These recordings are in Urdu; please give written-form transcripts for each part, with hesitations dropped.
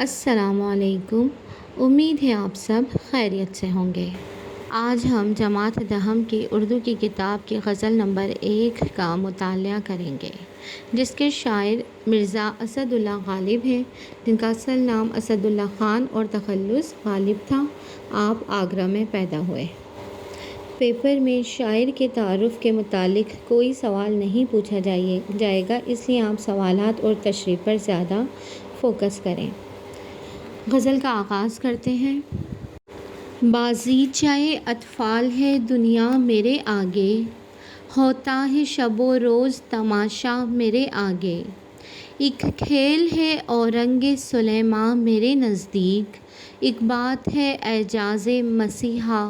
السلام علیکم۔ امید ہے آپ سب خیریت سے ہوں گے۔ آج ہم جماعت دہم کی اردو کی کتاب کی غزل نمبر 1 کا مطالعہ کریں گے، جس کے شاعر مرزا اسد اللہ غالب ہیں، جن کا اصل نام اسد اللہ خان اور تخلص غالب تھا۔ آپ آگرہ میں پیدا ہوئے۔ پیپر میں شاعر کے تعارف کے متعلق کوئی سوال نہیں پوچھا جائے گا، اس لیے آپ سوالات اور تشریح پر زیادہ فوکس کریں۔ غزل کا آغاز کرتے ہیں۔ بازیچۂ اطفال ہے دنیا میرے آگے، ہوتا ہے شب و روز تماشا میرے آگے۔ ایک کھیل ہے اورنگ سلیماں میرے نزدیک، ایک بات ہے اعجاز مسیحا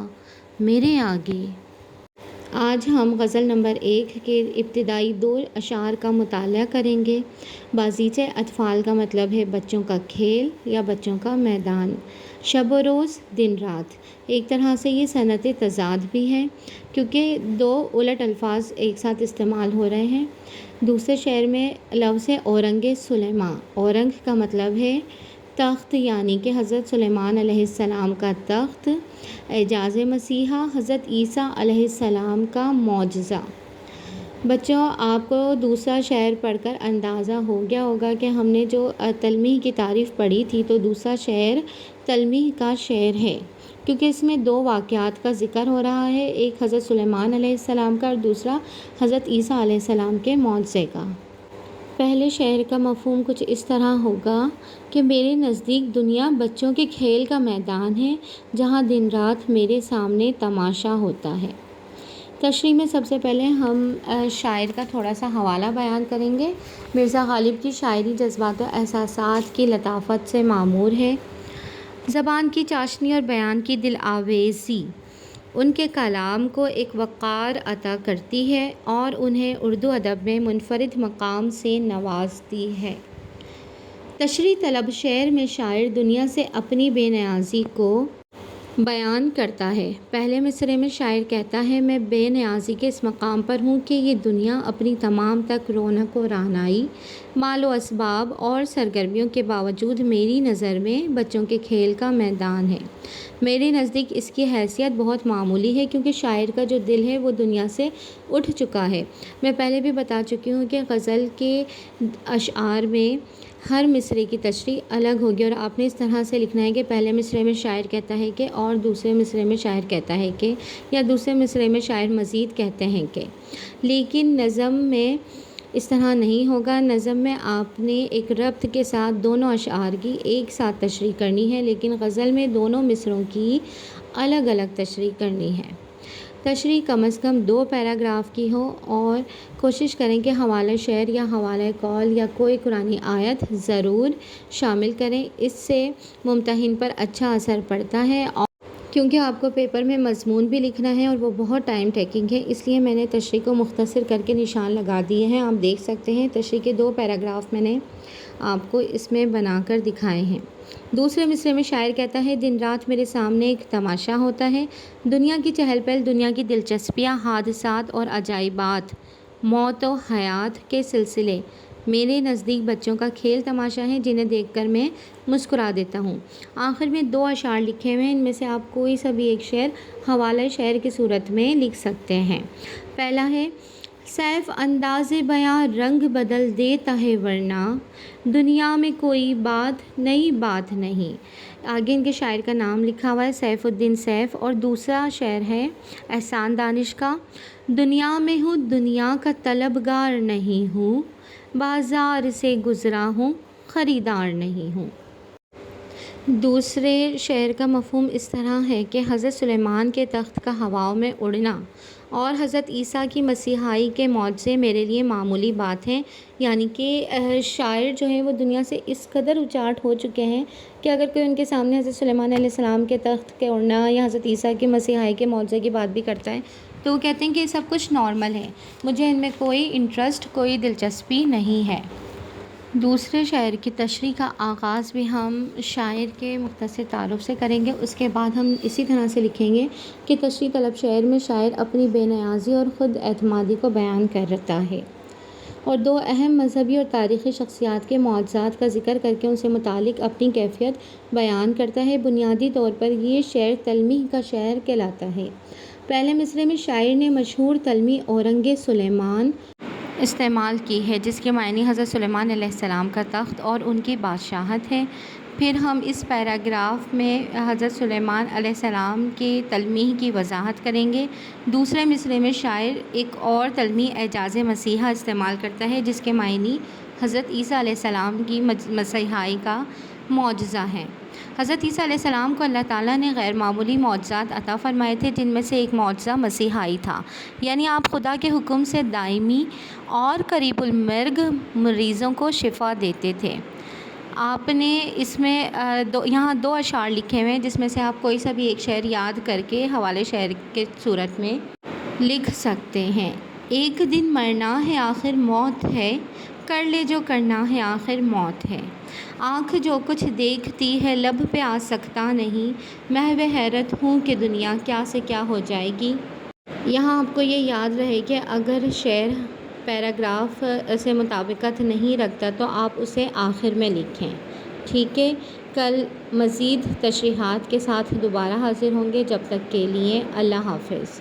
میرے آگے۔ آج ہم غزل نمبر 1 کے ابتدائی 2 اشعار کا مطالعہ کریں گے۔ بازیچۂ اطفال کا مطلب ہے بچوں کا کھیل یا بچوں کا میدان۔ شب و روز دن رات، ایک طرح سے یہ صنعت تضاد بھی ہے، کیونکہ 2 الٹ الفاظ ایک ساتھ استعمال ہو رہے ہیں۔ دوسرے شعر میں لفظ ہے اورنگ سلیماں۔ اورنگ کا مطلب ہے تخت، یعنی کہ حضرت سلیمان علیہ السلام کا تخت۔ اعجاز مسیحا، حضرت عیسیٰ علیہ السلام کا معجزہ۔ بچوں، آپ کو دوسرا شعر پڑھ کر اندازہ ہو گیا ہوگا کہ ہم نے جو تلمیح کی تعریف پڑھی تھی، تو دوسرا شعر تلمیح کا شعر ہے، کیونکہ اس میں 2 واقعات کا ذکر ہو رہا ہے، ایک حضرت سلیمان علیہ السلام کا اور دوسرا حضرت عیسیٰ علیہ السلام کے معجزے کا۔ پہلے شعر کا مفہوم کچھ اس طرح ہوگا کہ میرے نزدیک دنیا بچوں کے کھیل کا میدان ہے، جہاں دن رات میرے سامنے تماشا ہوتا ہے۔ تشریح میں سب سے پہلے ہم شاعر کا تھوڑا سا حوالہ بیان کریں گے۔ مرزا غالب کی شاعری جذبات و احساسات کی لطافت سے معمور ہے۔ زبان کی چاشنی اور بیان کی دل آویزی ان کے کلام کو ایک وقار عطا کرتی ہے اور انہیں اردو ادب میں منفرد مقام سے نوازتی ہے۔ تشریح طلب شعر میں شاعر دنیا سے اپنی بے نیازی کو بیان کرتا ہے۔ پہلے مصرعے میں شاعر کہتا ہے، میں بے نیازی کے اس مقام پر ہوں کہ یہ دنیا اپنی تمام تک رونق و رعنائی، مال و اسباب اور سرگرمیوں کے باوجود میری نظر میں بچوں کے کھیل کا میدان ہے۔ میرے نزدیک اس کی حیثیت بہت معمولی ہے، کیونکہ شاعر کا جو دل ہے وہ دنیا سے اٹھ چکا ہے۔ میں پہلے بھی بتا چکی ہوں کہ غزل کے اشعار میں ہر مصرعے کی تشریح الگ ہوگی، اور آپ نے اس طرح سے لکھنا ہے کہ پہلے مصرعے میں شاعر کہتا ہے کہ، اور دوسرے مصرعے میں شاعر کہتا ہے کہ، یا دوسرے مصرعے میں شاعر مزید کہتے ہیں کہ۔ لیکن نظم میں اس طرح نہیں ہوگا۔ نظم میں آپ نے ایک ربط کے ساتھ دونوں اشعار کی ایک ساتھ تشریح کرنی ہے، لیکن غزل میں دونوں مصرعوں کی الگ الگ تشریح کرنی ہے۔ تشریح کم از کم 2 پیراگراف کی ہو، اور کوشش کریں کہ حوالہ شعر یا حوالہ قول یا کوئی قرآنی آیت ضرور شامل کریں۔ اس سے ممتحن پر اچھا اثر پڑتا ہے، اور کیونکہ آپ کو پیپر میں مضمون بھی لکھنا ہے اور وہ بہت ٹائم ٹیکنگ ہے، اس لیے میں نے تشریح کو مختصر کر کے نشان لگا دیے ہیں۔ آپ دیکھ سکتے ہیں تشریح کے 2 پیراگراف میں نے آپ کو اس میں بنا کر دکھائے ہیں۔ دوسرے مصرعے میں شاعر کہتا ہے، دن رات میرے سامنے ایک تماشا ہوتا ہے، دنیا کی چہل پہل، دنیا کی دلچسپیاں، حادثات اور عجائبات، موت و حیات کے سلسلے میرے نزدیک بچوں کا کھیل تماشا ہے، جنہیں دیکھ کر میں مسکرا دیتا ہوں۔ آخر میں 2 اشعار لکھے ہوئے ہیں، ان میں سے آپ کوئی سا بھی ایک شعر حوالہ شعر کی صورت میں لکھ سکتے ہیں۔ پہلا ہے، سیف انداز بیاں رنگ بدل دیتا ہے ورنہ، دنیا میں کوئی بات نئی بات نہیں۔ آگے ان کے شاعر کا نام لکھا ہوا ہے، سیف الدین سیف، اور دوسرا شعر ہے احسان دانش کا، دنیا میں ہوں دنیا کا طلبگار نہیں ہوں، بازار سے گزرا ہوں خریدار نہیں ہوں۔ دوسرے شعر کا مفہوم اس طرح ہے کہ حضرت سلیمان کے تخت کا ہواؤں میں اڑنا اور حضرت عیسیٰ کی مسیحائی کے معجزے میرے لیے معمولی بات ہیں، یعنی کہ شاعر جو ہیں وہ دنیا سے اس قدر اچاٹ ہو چکے ہیں کہ اگر کوئی ان کے سامنے حضرت سلیمان علیہ السلام کے تخت کے اڑنا یا حضرت عیسیٰ کی مسیحائی کے معجزے کی بات بھی کرتا ہے، تو وہ کہتے ہیں کہ یہ سب کچھ نارمل ہے، مجھے ان میں کوئی انٹرسٹ، کوئی دلچسپی نہیں ہے۔ دوسرے شعر کی تشریح کا آغاز بھی ہم شاعر کے مختصر تعارف سے کریں گے، اس کے بعد ہم اسی طرح سے لکھیں گے کہ تشریح طلب شعر میں شاعر اپنی بے نیازی اور خود اعتمادی کو بیان کرتا ہے۔ اور دو اہم مذہبی اور تاریخی شخصیات کے معجزات کا ذکر کر کے ان سے متعلق اپنی کیفیت بیان کرتا ہے۔ بنیادی طور پر یہ شعر تلمیح کا شعر کہلاتا ہے۔ پہلے مصرعے میں شاعر نے مشہور تلمیح اورنگ سلیمان استعمال کی ہے، جس کے معنی حضرت سلیمان علیہ السلام کا تخت اور ان کی بادشاہت ہے۔ پھر ہم اس پیراگراف میں حضرت سلیمان علیہ السلام کی تلمیح کی وضاحت کریں گے۔ دوسرے مصرعے میں شاعر ایک اور تلمیح اعجاز مسیحا استعمال کرتا ہے، جس کے معنی حضرت عیسیٰ علیہ السلام کی مسیحائی کا معجزہ ہے۔ حضرت عیسیٰ علیہ السلام کو اللہ تعالیٰ نے غیر معمولی معجزات عطا فرمائے تھے، جن میں سے ایک معجزہ مسیحائی تھا، یعنی آپ خدا کے حکم سے دائمی اور قریب المرگ مریضوں کو شفا دیتے تھے۔ آپ نے اس میں یہاں دو اشعار لکھے ہوئے ہیں، جس میں سے آپ کوئی سا بھی ایک شعر یاد کر کے حوالے شعر کے صورت میں لکھ سکتے ہیں۔ ایک دن مرنا ہے آخر موت ہے، کر لے جو کرنا ہے آخر موت ہے۔ آنکھ جو کچھ دیکھتی ہے لب پہ آ سکتا نہیں، محو حیرت ہوں کہ دنیا کیا سے کیا ہو جائے گی۔ یہاں آپ کو یہ یاد رہے کہ اگر شعر پیراگراف سے مطابقت نہیں رکھتا تو آپ اسے آخر میں لکھیں، ٹھیک ہے؟ کل مزید تشریحات کے ساتھ دوبارہ حاضر ہوں گے، جب تک کے لیے اللہ حافظ۔